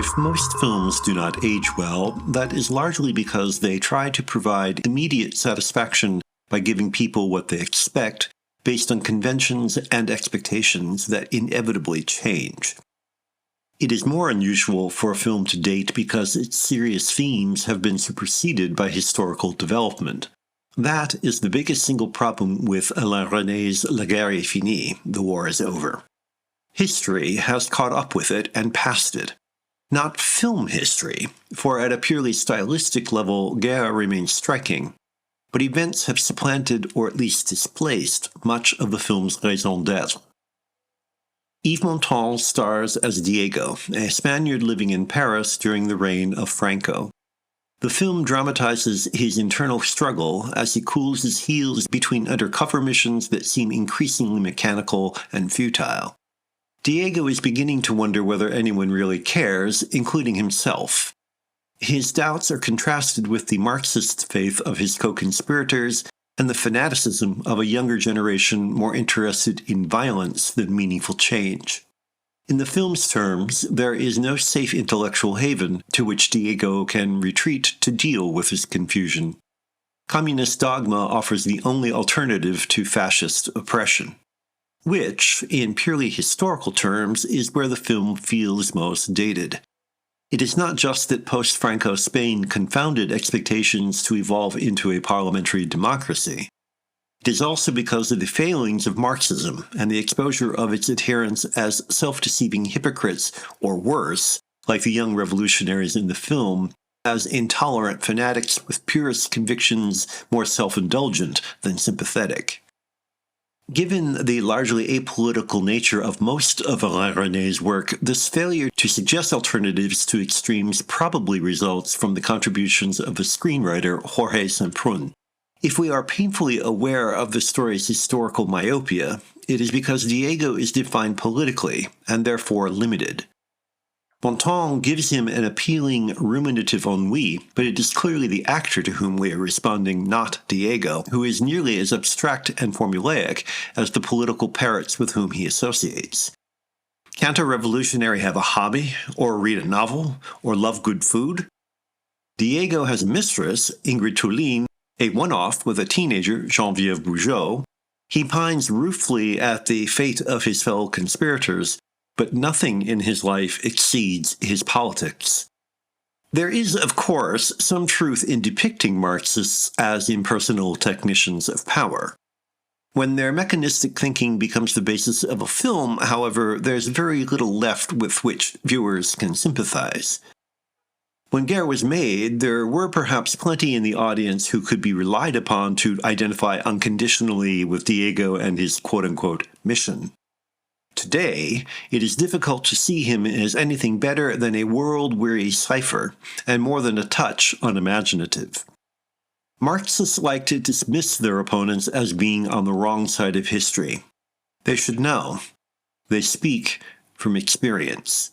If most films do not age well, that is largely because they try to provide immediate satisfaction by giving people what they expect, based on conventions and expectations that inevitably change. It is more unusual for a film to date because its serious themes have been superseded by historical development. That is the biggest single problem with Alain Resnais' La Guerre est finie, The War is Over. History has caught up with it and passed it. Not film history, for at a purely stylistic level, Guerre remains striking, but events have supplanted or at least displaced much of the film's raison d'être. Yves Montand stars as Diego, a Spaniard living in Paris during the reign of Franco. The film dramatizes his internal struggle as he cools his heels between undercover missions that seem increasingly mechanical and futile. Diego is beginning to wonder whether anyone really cares, including himself. His doubts are contrasted with the Marxist faith of his co-conspirators and the fanaticism of a younger generation more interested in violence than meaningful change. In the film's terms, there is no safe intellectual haven to which Diego can retreat to deal with his confusion. Communist dogma offers the only alternative to fascist oppression, which, in purely historical terms, is where the film feels most dated. It is not just that post-Franco Spain confounded expectations to evolve into a parliamentary democracy. It is also because of the failings of Marxism and the exposure of its adherents as self-deceiving hypocrites, or worse, like the young revolutionaries in the film, as intolerant fanatics with purist convictions more self-indulgent than sympathetic. Given the largely apolitical nature of most of Alain Resnais' work, this failure to suggest alternatives to extremes probably results from the contributions of the screenwriter Jorge Semprún. If we are painfully aware of the story's historical myopia, it is because Diego is defined politically, and therefore limited. Montand gives him an appealing, ruminative ennui, but it is clearly the actor to whom we are responding, not Diego, who is nearly as abstract and formulaic as the political parrots with whom he associates. Can't a revolutionary have a hobby, or read a novel, or love good food? Diego has a mistress, Ingrid Tulin, a one-off with a teenager, Geneviève Bujold. He pines ruefully at the fate of his fellow conspirators, but nothing in his life exceeds his politics. There is, of course, some truth in depicting Marxists as impersonal technicians of power. When their mechanistic thinking becomes the basis of a film, however, there's very little left with which viewers can sympathize. When Guerre was made, there were perhaps plenty in the audience who could be relied upon to identify unconditionally with Diego and his quote-unquote mission. Today, it is difficult to see him as anything better than a world-weary cipher, and more than a touch unimaginative. Marxists like to dismiss their opponents as being on the wrong side of history. They should know. They speak from experience.